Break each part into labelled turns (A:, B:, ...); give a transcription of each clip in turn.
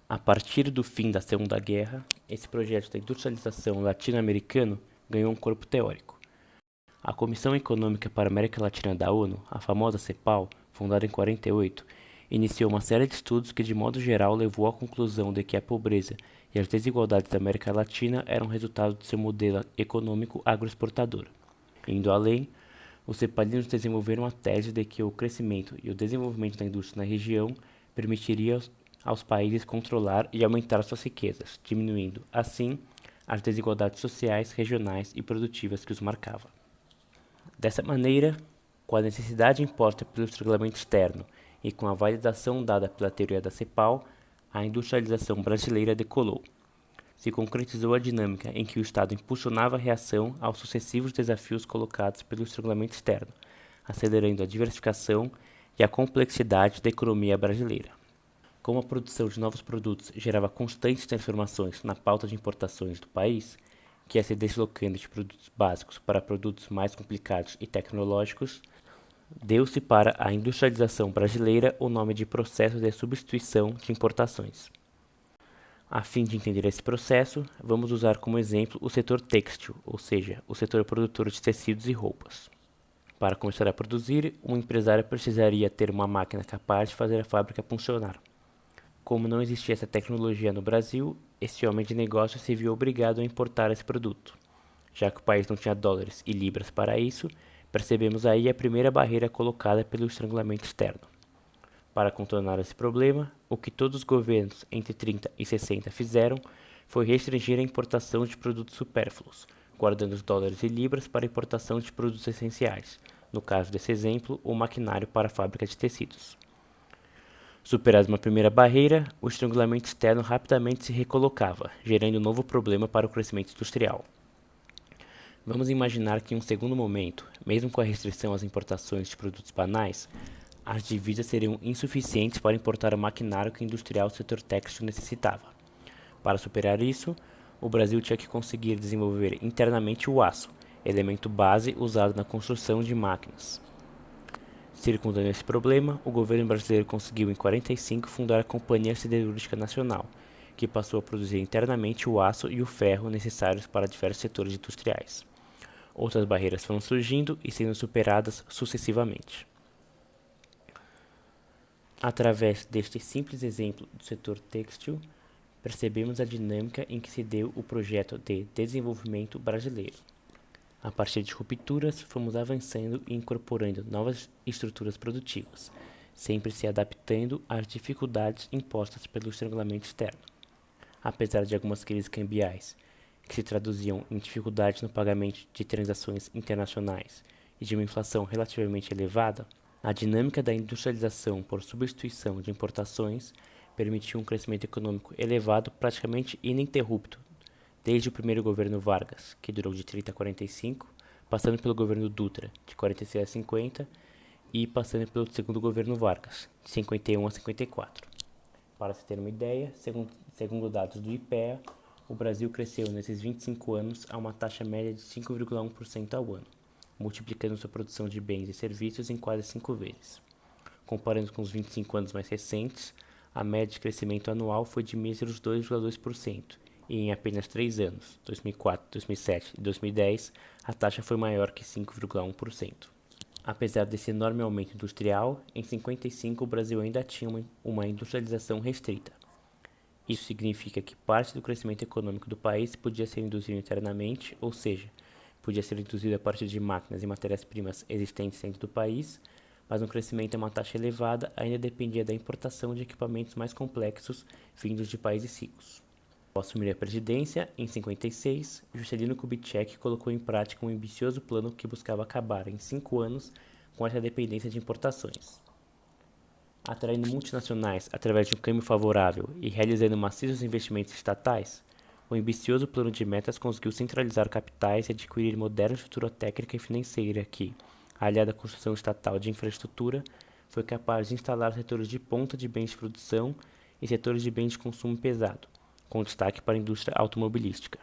A: A partir do fim da Segunda Guerra, esse projeto da industrialização latino-americano ganhou um corpo teórico. A Comissão Econômica para a América Latina da ONU, a famosa CEPAL, fundada em 48, iniciou uma série de estudos que, de modo geral, levou à conclusão de que a pobreza e as desigualdades da América Latina eram resultado de seu modelo econômico agroexportador. Indo além, os cepalinos desenvolveram a tese de que o crescimento e o desenvolvimento da indústria na região permitiria aos países controlar e aumentar suas riquezas, diminuindo, assim, as desigualdades sociais, regionais e produtivas que os marcavam. Dessa maneira, com a necessidade imposta pelo estrangulamento externo e com a validação dada pela teoria da CEPAL, a industrialização brasileira decolou. Se concretizou a dinâmica em que o Estado impulsionava a reação aos sucessivos desafios colocados pelo estrangulamento externo, acelerando a diversificação e a complexidade da economia brasileira. Como a produção de novos produtos gerava constantes transformações na pauta de importações do país, que ia se deslocando de produtos básicos para produtos mais complicados e tecnológicos, deu-se para a industrialização brasileira o nome de processo de substituição de importações. A fim de entender esse processo, vamos usar como exemplo o setor têxtil, ou seja, o setor produtor de tecidos e roupas. Para começar a produzir, um empresário precisaria ter uma máquina capaz de fazer a fábrica funcionar. Como não existia essa tecnologia no Brasil, esse homem de negócio se viu obrigado a importar esse produto. Já que o país não tinha dólares e libras para isso, percebemos aí a primeira barreira colocada pelo estrangulamento externo. Para contornar esse problema, o que todos os governos entre 30 e 60 fizeram foi restringir a importação de produtos supérfluos, guardando os dólares e libras para a importação de produtos essenciais, no caso desse exemplo, o maquinário para a fábrica de tecidos. Superada uma primeira barreira, o estrangulamento externo rapidamente se recolocava, gerando um novo problema para o crescimento industrial. Vamos imaginar que em um segundo momento, mesmo com a restrição às importações de produtos banais, as divisas seriam insuficientes para importar o maquinário que o industrial do setor têxtil necessitava. Para superar isso, o Brasil tinha que conseguir desenvolver internamente o aço, elemento base usado na construção de máquinas. Circundando esse problema, o governo brasileiro conseguiu em 45 fundar a Companhia Siderúrgica Nacional, que passou a produzir internamente o aço e o ferro necessários para diversos setores industriais. Outras barreiras foram surgindo e sendo superadas sucessivamente. Através deste simples exemplo do setor têxtil, percebemos a dinâmica em que se deu o projeto de desenvolvimento brasileiro. A partir de rupturas, fomos avançando e incorporando novas estruturas produtivas, sempre se adaptando às dificuldades impostas pelo estrangulamento externo. Apesar de algumas crises cambiais, que se traduziam em dificuldades no pagamento de transações internacionais e de uma inflação relativamente elevada, a dinâmica da industrialização por substituição de importações permitiu um crescimento econômico elevado praticamente ininterrupto, desde o primeiro governo Vargas, que durou de 30 a 45, passando pelo governo Dutra, de 46 a 50, e passando pelo segundo governo Vargas, de 51 a 54. Para se ter uma ideia, segundo dados do IPEA, o Brasil cresceu nesses 25 anos a uma taxa média de 5,1% ao ano, multiplicando sua produção de bens e serviços em quase 5 vezes. Comparando com os 25 anos mais recentes, a média de crescimento anual foi de míseros 2,2%, e em apenas 3 anos, 2004, 2007 e 2010, a taxa foi maior que 5,1%. Apesar desse enorme aumento industrial, em 55 o Brasil ainda tinha uma industrialização restrita. Isso significa que parte do crescimento econômico do país podia ser induzido internamente, ou seja, podia ser induzido a partir de máquinas e matérias-primas existentes dentro do país, mas um crescimento a uma taxa elevada ainda dependia da importação de equipamentos mais complexos vindos de países ricos. Ao assumir a presidência, em 56, Juscelino Kubitschek colocou em prática um ambicioso plano que buscava acabar, em 5 anos, com essa dependência de importações. Atraindo multinacionais através de um câmbio favorável e realizando maciços investimentos estatais, o ambicioso plano de metas conseguiu centralizar capitais e adquirir moderna estrutura técnica e financeira que, aliada à construção estatal de infraestrutura, foi capaz de instalar setores de ponta de bens de produção e setores de bens de consumo pesado, com destaque para a indústria automobilística.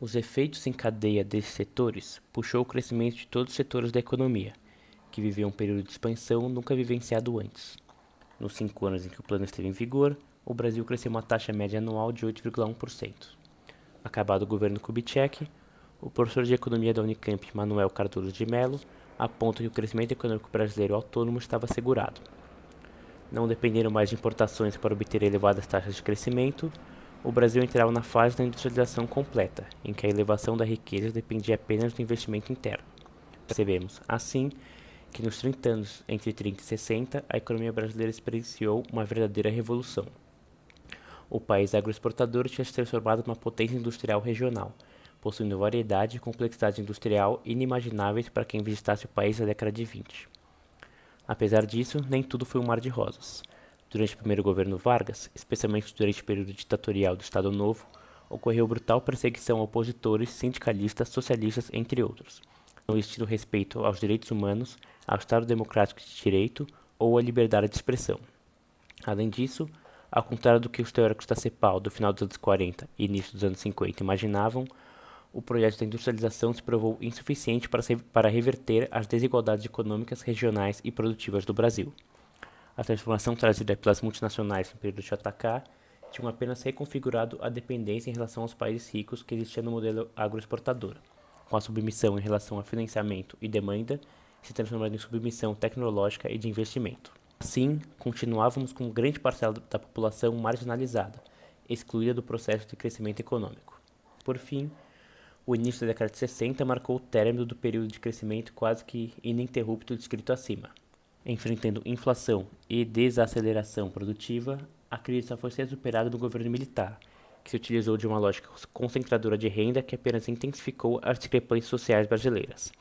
A: Os efeitos em cadeia desses setores puxou o crescimento de todos os setores da economia, que viviam um período de expansão nunca vivenciado antes. Nos 5 anos em que o plano esteve em vigor, o Brasil cresceu uma taxa média anual de 8,1%. Acabado o governo Kubitschek, o professor de economia da Unicamp, Manuel Cardoso de Mello, aponta que o crescimento econômico brasileiro autônomo estava assegurado. Não dependendo mais de importações para obter elevadas taxas de crescimento, o Brasil entrava na fase da industrialização completa, em que a elevação da riqueza dependia apenas do investimento interno. Percebemos, assim, que nos 30 anos entre 30 e 60, a economia brasileira experienciou uma verdadeira revolução. O país agroexportador tinha se transformado numa potência industrial regional, possuindo variedade e complexidade industrial inimagináveis para quem visitasse o país na década de 20. Apesar disso, nem tudo foi um mar de rosas. Durante o primeiro governo Vargas, especialmente durante o período ditatorial do Estado Novo, ocorreu brutal perseguição a opositores, sindicalistas, socialistas, entre outros, não existindo respeito aos direitos humanos, ao Estado Democrático de Direito ou à liberdade de expressão. Além disso, ao contrário do que os teóricos da CEPAL do final dos anos 40 e início dos anos 50 imaginavam, o projeto da industrialização se provou insuficiente para reverter as desigualdades econômicas, regionais e produtivas do Brasil. A transformação trazida pelas multinacionais no período JK tinha apenas reconfigurado a dependência em relação aos países ricos que existia no modelo agroexportador, com a submissão em relação a financiamento e demanda se transformando em submissão tecnológica e de investimento. Assim, continuávamos com grande parcela da população marginalizada, excluída do processo de crescimento econômico. Por fim, o início da década de 60 marcou o término do período de crescimento quase que ininterrupto descrito acima. Enfrentando inflação e desaceleração produtiva, a crise só foi ser superada no governo militar, que se utilizou de uma lógica concentradora de renda que apenas intensificou as discrepâncias sociais brasileiras.